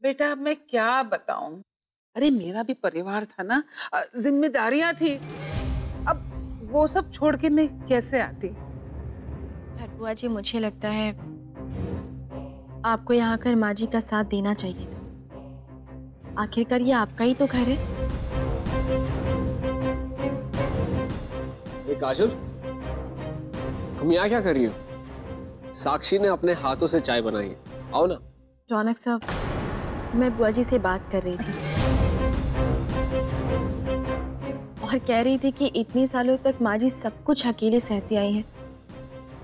बेटा अब मैं क्या बताऊं। अरे मेरा भी परिवार था ना, जिम्मेदारियां थी। अब वो सब छोड़ के मैं कैसे आती। पर बुआ जी, मुझे लगता है आपको यहाँ आकर माँ जी का साथ देना चाहिए था। आखिरकार ये आपका ही तो घर है। ए काजल, तुम यहाँ क्या कर रही हो? साक्षी ने अपने हाथों से चाय बनाई है, आओ ना। रौनक साहब, मैं बुआ जी से बात कर रही थी और कह रही थी कि इतने सालों तक माँ जी सब कुछ अकेले सहती आई हैं।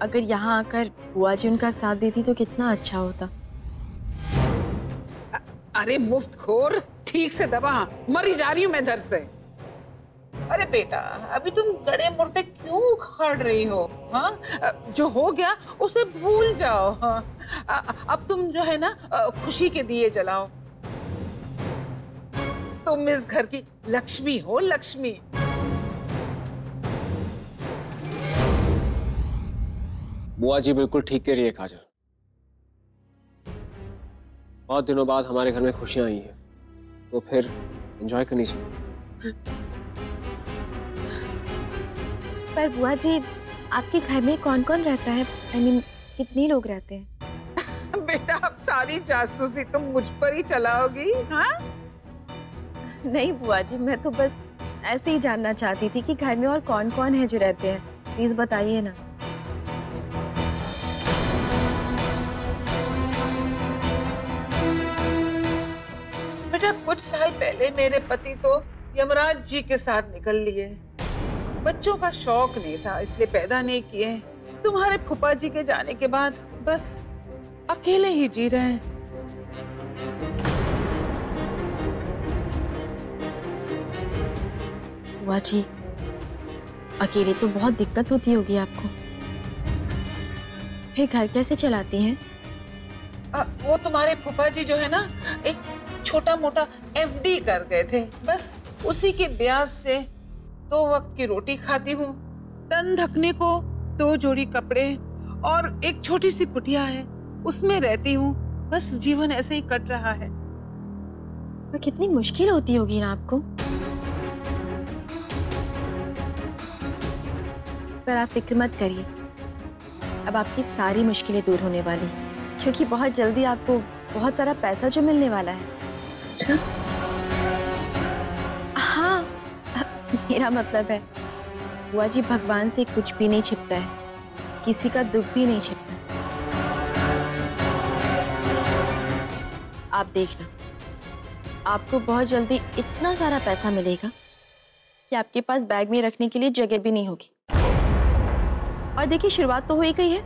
अगर यहाँ आकर बुआ जी उनका साथ देती तो कितना अच्छा होता। अरे मुफ्तखोर, ठीक से दबा, मरी जा रही हूं मैं दर्द से। अरे बेटा, अभी तुम गड़े मुर्दे क्यों उखाड़ रही हो? हाँ, जो हो गया उसे भूल जाओ। हाँ, अब तुम जो है ना, खुशी के दिए जलाओ। तुम इस घर की लक्ष्मी हो, लक्ष्मी। बुआ जी बिल्कुल ठीक कह रही है काजल। बहुत दिनों बाद हमारे घर में खुशियां आई हैं, तो फिर एंजॉय करनी चाहिए। जी, पर बुआ जी, आपके घर में कौन कौन रहता है? कितने लोग रहते हैं? बेटा अब सारी जासूसी तुम मुझ पर ही चलाओगी? हाँ, नहीं बुआ जी, मैं तो बस ऐसे ही जानना चाहती थी कि घर में और कौन कौन है जो रहते हैं। प्लीज बताइए ना। बेटा कुछ साल पहले मेरे पति तो यमराज जी के साथ निकल लिए। बच्चों का शौक नहीं था इसलिए पैदा नहीं किए। तुम्हारे फूफा जी के जाने के बाद बस अकेले ही जी रहे हैं। बुआ जी, अकेले तो बहुत दिक्कत होती होगी आपको। फिर घर कैसे चलाती हैं? वो तुम्हारे फूफा जी जो है ना, एक छोटा मोटा एफडी कर गए थे। बस उसी के ब्याज से 2 वक्त की रोटी खाती हूँ। तन ढकने को 2 जोड़ी कपड़े और एक छोटी सी कुटिया है, उसमें रहती हूँ। बस जीवन ऐसे ही कट रहा है। पर कितनी मुश्किल होती होगी ना आपको। पर आप फिक्र मत करिए, अब आपकी सारी मुश्किलें दूर होने वाली हैं, क्योंकि बहुत जल्दी आपको बहुत सारा पैसा जो मिलने वाला है। अच्छा, हाँ, मेरा मतलब है बुआ जी, भगवान से कुछ भी नहीं छिपता है, किसी का दुख भी नहीं छिपता। आप देखना, आपको बहुत जल्दी इतना सारा पैसा मिलेगा कि आपके पास बैग में रखने के लिए जगह भी नहीं होगी। और देखिए, शुरुआत तो हो ही गई है।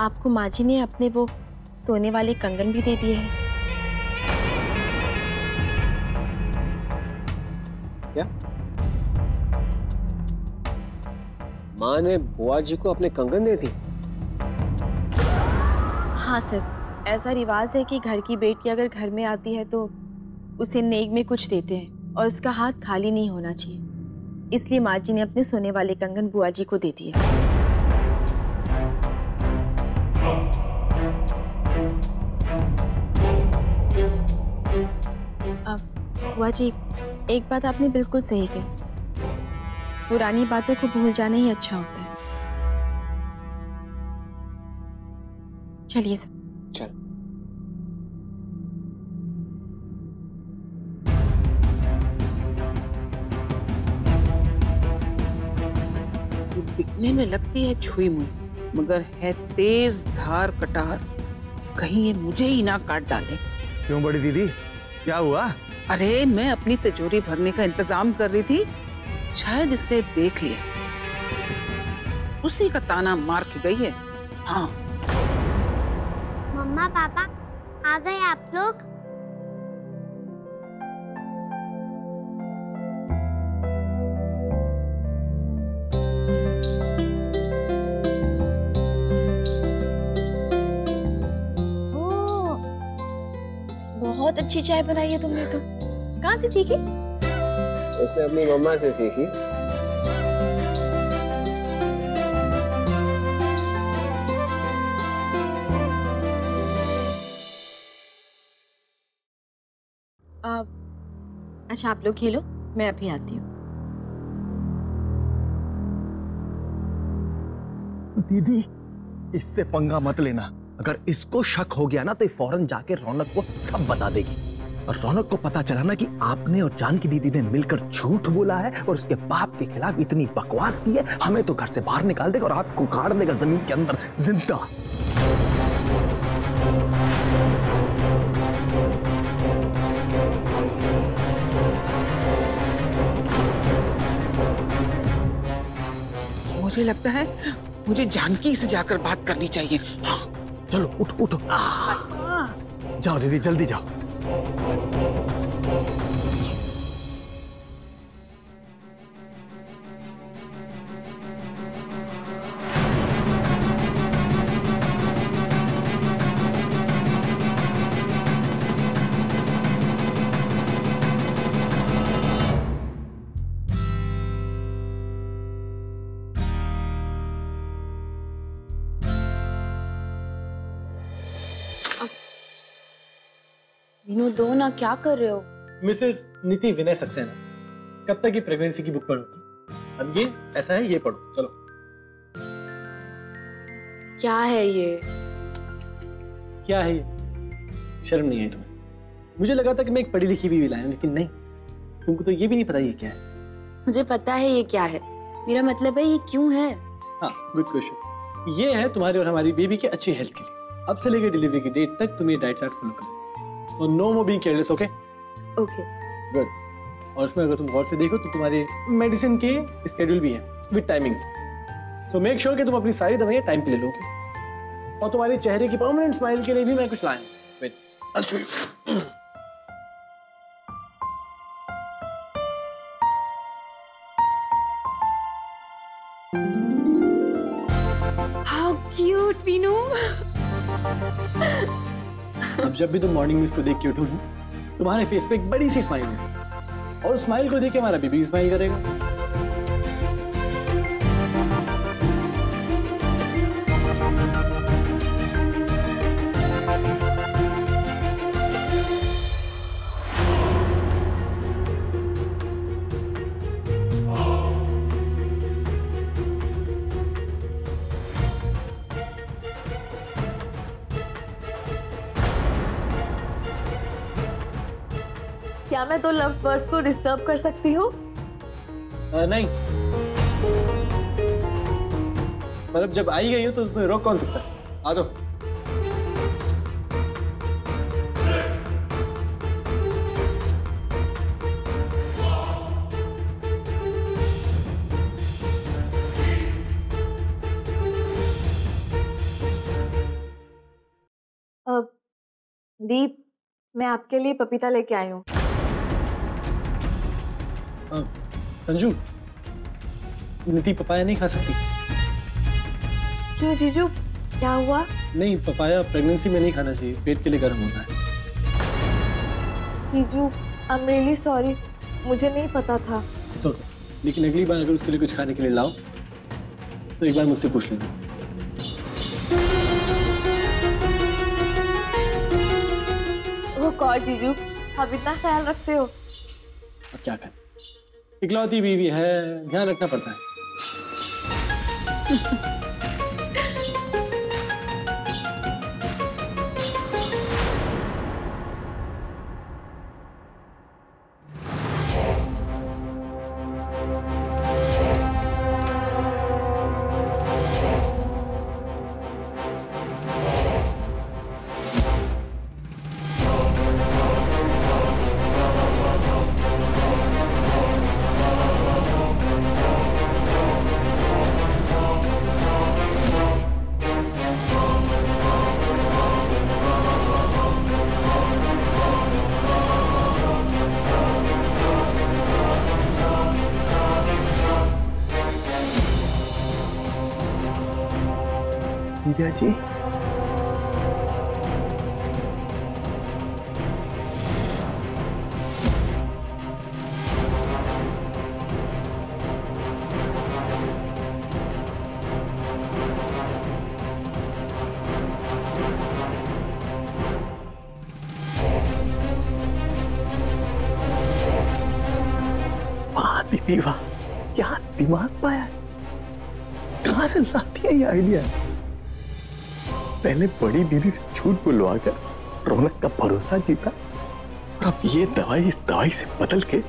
आपको माँ जी ने अपने वो सोने वाले कंगन भी दे दिए हैं। क्या? माँ ने बुआ जी को अपने कंगन दे दी? हाँ सर, ऐसा रिवाज है कि घर की बेटी अगर घर में आती है तो उसे नेक में कुछ देते हैं और उसका हाथ खाली नहीं होना चाहिए। इसलिए माँ जी ने अपने सोने वाले कंगन बुआ जी को दे दिए। अब बुआ जी, एक बात आपने बिल्कुल सही कही, पुरानी बातों को भूल जाना ही अच्छा होता है। चलिए सर। चल। ये दिखने में लगती है छुई मुई, मगर है तेज धार कटार। कहीं ये मुझे ही ना काट डाले। क्यों बड़ी दीदी, क्या हुआ? अरे मैं अपनी तिजोरी भरने का इंतजाम कर रही थी, शायद इसने देख लिया, उसी का ताना मार के गई है। हाँ, मम्मा पापा आ गए आप लोग? ओह, बहुत अच्छी चाय बनाई है तुमने तो। कहाँ से सीखी? उसने अपनी मम्मा से सीखी। अच्छा आप लोग खेलो, मैं अभी आती हूँ। दीदी इससे पंगा मत लेना। अगर इसको शक हो गया ना तो ये फौरन जाके रौनक को सब बता देगी। और रौनक को पता चला ना कि आपने और जानकी दीदी ने मिलकर झूठ बोला है और उसके बाप के खिलाफ इतनी बकवास की है, हमें तो घर से बाहर निकाल देगा और आपको गाड़ देगा जमीन के अंदर जिंदा। मुझे लगता है मुझे जानकी से जाकर बात करनी चाहिए। हाँ। चलो उठो उठो। जाओ दीदी जल्दी जाओ। वीनू दो ना, क्या कर रहे हो? मिसेस नीति विनय सक्सेना, कब तक ये प्रेगनेंसी की बुक पढ़ोगी? अब ये ऐसा है, ये पढ़ो चलो। क्या है ये? क्या है ये? शर्म नहीं आई तुम्हें? मुझे लगा था कि मैं एक पढ़ी लिखी बीवी लाया हूं, लेकिन नहीं, तुमको तो ये भी नहीं पता ये क्या है। मुझे पता है ये क्या है, मेरा मतलब है ये क्यों है। हाँ, गुड क्वेश्चन। ये है तुम्हारे और हमारी बेबी की अच्छी हेल्थ के लिए। अब से लेकर डिलीवरी की डेट तक तुम ये डाइट चार्ट फॉलो करो और no more being careless, okay? Okay good. और इसमें अगर तुम गौर से देखो तो तुम्हारे मेडिसिन के स्केड्यूल भी है with timings. So make sure कि तुम अपनी सारी दवाइयां टाइम पे ले लोगे। और तुम्हारे चेहरे की परमानेंट स्माइल के लिए भी मैं कुछ लाया हूं। Wait, I show you. How cute Veenu. अब जब भी तुम मॉर्निंग में इसको देख के उठोगी, तुम्हारे फेस पे एक बड़ी सी स्माइल है और स्माइल को देख के हमारा बेबी स्माइल करेगा। क्या मैं दो लव बर्ड्स को डिस्टर्ब कर सकती हूँ? नहीं, पर अब जब आई गई हो तो तुम्हें रोक कौन सकता है? आ जाओ। दीप, मैं आपके लिए पपीता लेके आई हूँ। संजू, नीति पपाया नहीं खा सकती। क्यों जीजू, क्या हुआ? नहीं, पपाया प्रेगनेंसी में नहीं खाना चाहिए, पेट के लिए गर्म होता है। जीजू, आई एम रियली सॉरी, मुझे नहीं पता था। ओके, लेकिन अगली बार अगर उसके लिए कुछ खाने के लिए लाओ तो एक बार मुझसे पूछ लेना। वो कौन जीजू, आप इतना ख्याल रखते हो? अब क्या करें, इकलौती बीवी है, ध्यान रखना पड़ता है। भैया जी, दीदी वाह, क्या दिमाग पाया है, कहां से लाती है ये आइडिया। पहले बड़ी दीदी से झूठ बुलवाकर रौनक का भरोसा जीता, और अब ये दवाई इस दवाई से बदल के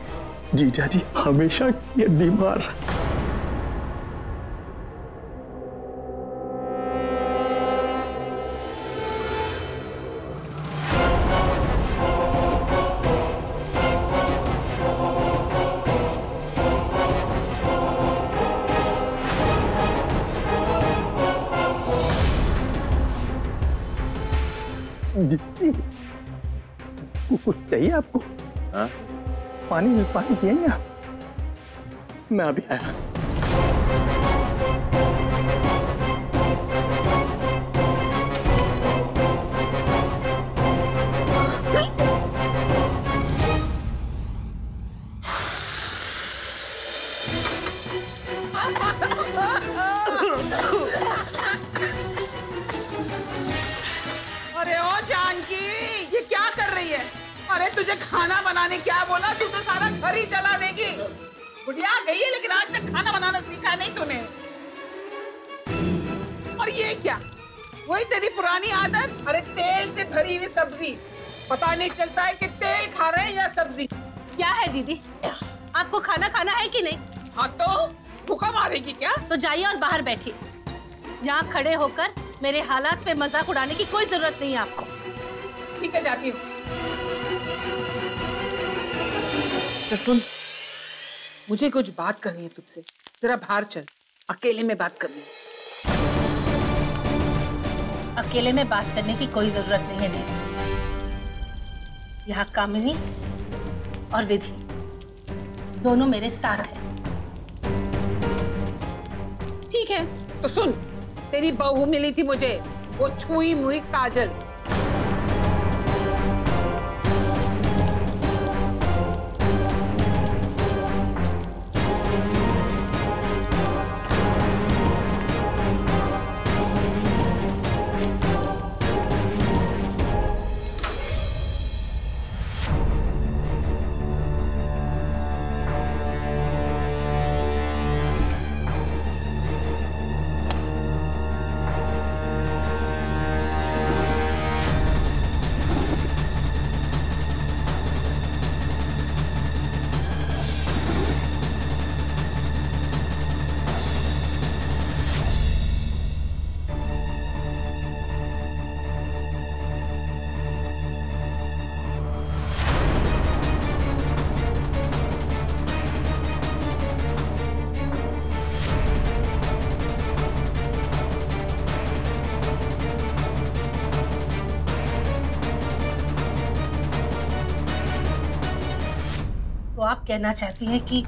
जीजा जी हमेशा ये बीमार। कुछ चाहिए आपको? हाँ? पानी पिएंगे आप? मैं अभी आया। अरे ओ जानकी, ये क्या कर रही है? अरे तुझे खाना बनाने क्या बोला? तू तो सारा घर ही जला देगी। बुढ़िया गई है लेकिन आज तक खाना बनाना सीखा नहीं तूने। और ये क्या? वही तेरी पुरानी आदत। अरे तेल से भरी हुई सब्जी, पता नहीं चलता है कि तेल खा रहे हैं या सब्जी। क्या है दीदी, आपको खाना खाना है कि नहीं? हाँ तो भूखा मारेगी क्या? तो जाइए और बाहर बैठिए। यहाँ खड़े होकर मेरे हालात पे मजाक उड़ाने की कोई जरूरत नहीं है आपको। ठीक है, जाती हूँ। तो सुन, मुझे कुछ बात करनी है तुझसे, जरा बाहर चल, अकेले में बात करनी है। अकेले में बात करने की कोई जरूरत नहीं है दीदी। यहाँ कामिनी और विधि दोनों मेरे साथ हैं। ठीक है, तो सुन, तेरी बहू मिली थी मुझे, वो छुई मुई काजल। तो आप कहना चाहती हैं कि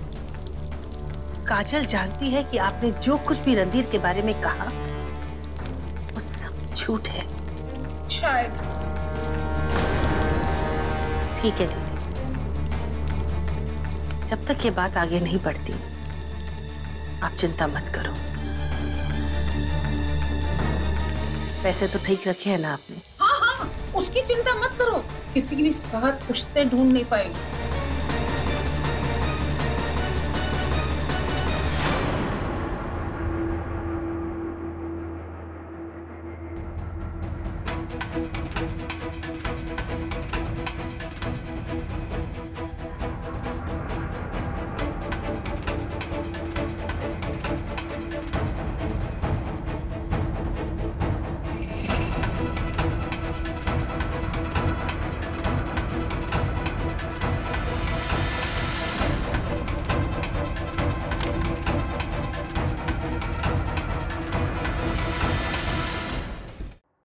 काजल जानती है कि आपने जो कुछ भी रणधीर के बारे में कहा वो सब झूठ है? शायद। ठीक है दीदी, जब तक ये बात आगे नहीं बढ़ती आप चिंता मत करो। पैसे तो ठीक रखे हैं ना आपने? हाँ हाँ, उसकी चिंता मत करो, किसी भी साथ पुश्ते ढूंढ नहीं पाएंगे।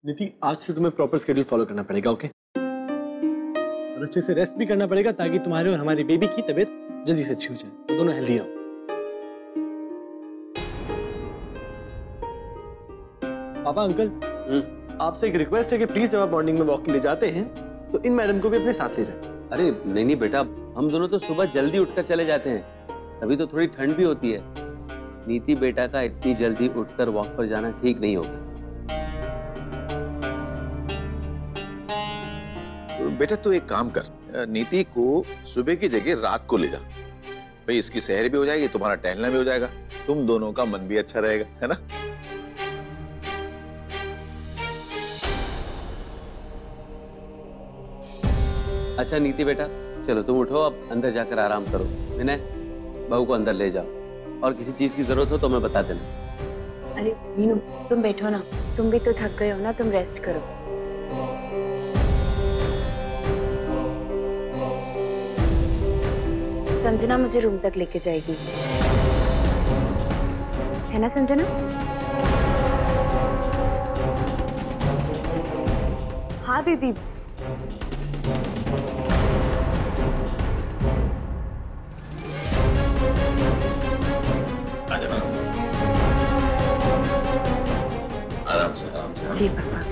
नीति, आज से तुम्हें प्रॉपर शेड्यूल फॉलो करना पड़ेगा, ओके? और अच्छे से रेस्ट भी करना पड़ेगा ताकि तुम्हारे और हमारी बेबी की तबीयत जल्दी से अच्छी हो जाए, तो दोनों हेल्दी रहो। पापा, अंकल, आपसे एक रिक्वेस्ट है कि प्लीज जब आप मॉर्निंग में वॉक के लिए जाते हैं तो इन मैडम को भी अपने साथ ले जाएं। अरे नहीं बेटा, हम दोनों तो सुबह जल्दी उठकर चले जाते हैं, तभी तो थोड़ी ठंड भी होती है। नीति बेटा का इतनी जल्दी उठकर वॉक पर जाना ठीक नहीं होगा। बेटा तू एक काम कर, नीति को सुबह की जगह रात को ले जा। भाई इसकी सैर भी हो जाएगी, तुम्हारा टहलना भी हो जाएगा, तुम दोनों का मन भी अच्छा रहेगा, है ना? अच्छा नीति बेटा, चलो तुम उठो, अब अंदर जाकर आराम करो। विनय, बहू को अंदर ले जाओ और किसी चीज की जरूरत हो तो मैं बता देना। अरे मीनू, तुम बैठो ना, तुम भी तो थक गए हो ना, तुम रेस्ट करो। संजना मुझे रूम तक लेके जाएगी, है ना संजना? हाँ दीदी। आराम से आराम से। जी पापा।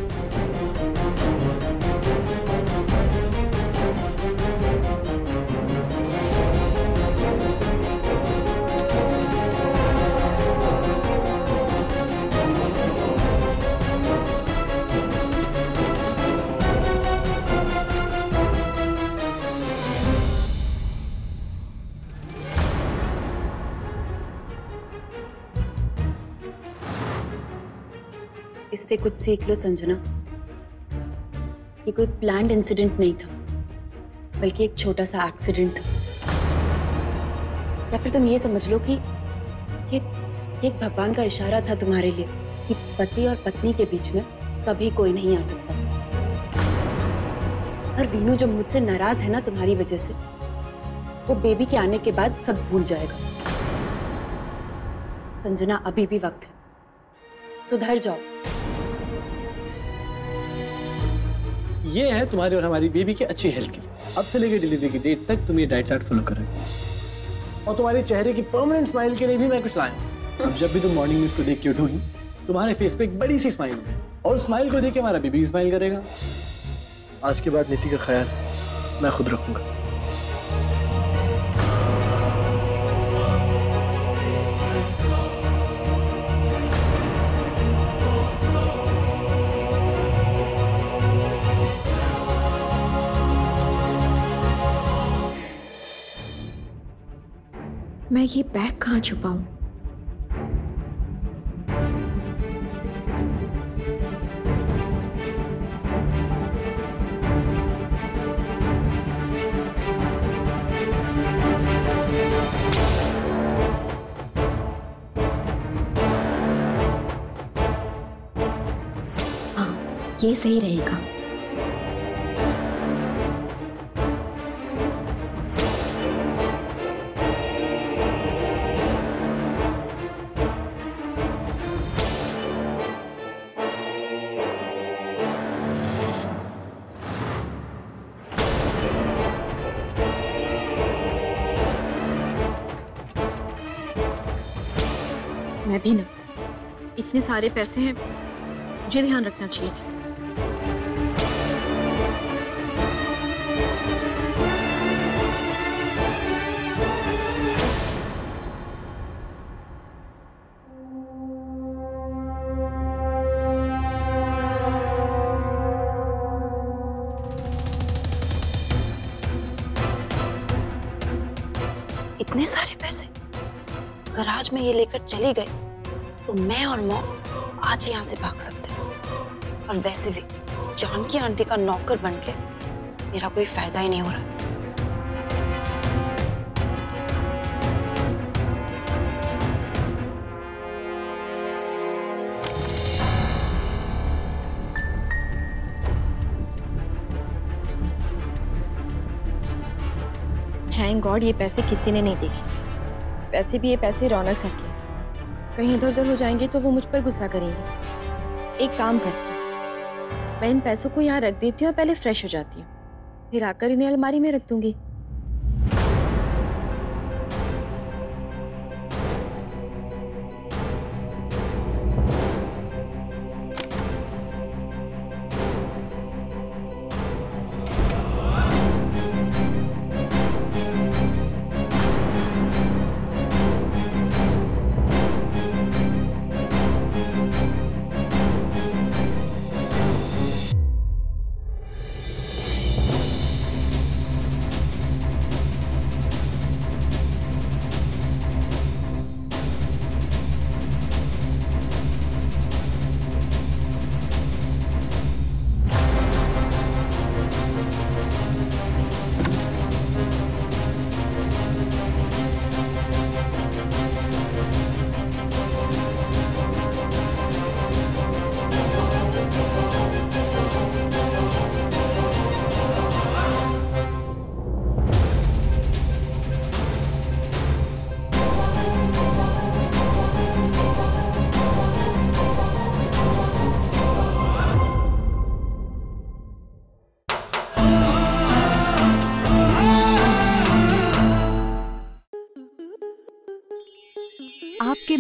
इससे कुछ सीख लो संजना। ये कोई प्लान्ड इंसिडेंट नहीं था, बल्कि एक छोटा सा एक्सीडेंट था। या फिर तुम ये समझ लो कि ये एक भगवान का इशारा था तुम्हारे लिए कि पति और पत्नी के बीच में कभी कोई नहीं आ सकता। और वीनू जो मुझसे नाराज है ना तुम्हारी वजह से, वो बेबी के आने के बाद सब भूल जाएगा। संजना, अभी भी वक्त है, सुधर जाओ। ये है तुम्हारी और हमारी बेबी की अच्छी हेल्थ के लिए। अब से लेकर डिलीवरी की डेट तक तुम ये डाइट चार्ट फॉलो करोगे। और तुम्हारे चेहरे की परमानेंट स्माइल के लिए भी मैं कुछ लाया हूं। अब जब भी तुम मॉर्निंग में इसको देख के उठोगी, तुम्हारे फेस पे एक बड़ी सी स्माइल है, और स्माइल को देख के हमारा बेबी स्माइल करेगा। आज के बाद नीति का ख्याल मैं खुद रखूंगा। मैं ये बैग कहाँ छुपाऊं? हाँ, ये सही रहेगा। मैं भी ना, इतने सारे पैसे हैं, मुझे ध्यान रखना चाहिए था। इतने सारे पैसे अगर आज मैं ये लेकर चली गई तो मैं और मॉम आज यहाँ से भाग सकते हैं। और वैसे भी जानकी आंटी का नौकर बन के मेरा कोई फायदा ही नहीं हो रहा। थैंक गॉड ये पैसे किसी ने नहीं देखे। वैसे भी ये पैसे रौनक सर के, कहीं इधर उधर हो जाएंगे तो वो मुझ पर गुस्सा करेंगे। एक काम करती हूँ, मैं इन पैसों को यहाँ रख देती हूँ और पहले फ्रेश हो जाती हूँ, फिर आकर इन्हें अलमारी में रख दूंगी।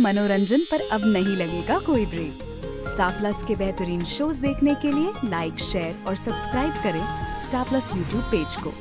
मनोरंजन पर अब नहीं लगेगा कोई ब्रेक। स्टार प्लस के बेहतरीन शोज देखने के लिए लाइक, शेयर और सब्सक्राइब करें स्टार प्लस यूट्यूब पेज को।